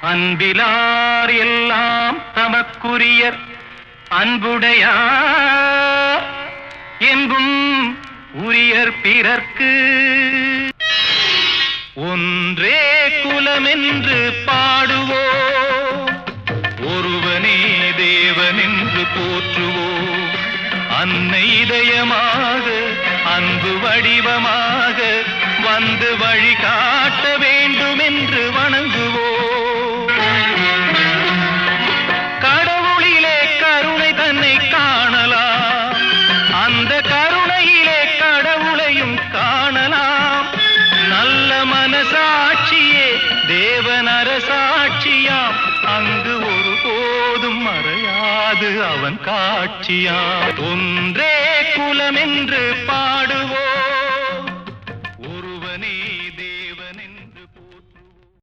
அன்பிலார் எல்லாம் தமக்குரியர் அன்புடையார் என்பும் உரியர் பிறர்க்கு. ஒன்றே குலமென்று பாடுவோம், ஒருவனே தேவனென்று போற்றுவோம். அன்னை இதயமாக அன்பு வடிவமாக வந்து வழிகாட்ட வேண்டும் என்று வணங்குவோம். கடவுளிலே கருணை தன்னை காணலாம், அந்த கருணையிலே கடவுளையும் காணலாம். நல்ல மனசாட்சியே தேவன் அரசாட்சியாம், அங்கு ஒருபோதும் மறையாது அவன் காட்சியாம். ஒன்றே குலமென்று பாடுவோம்.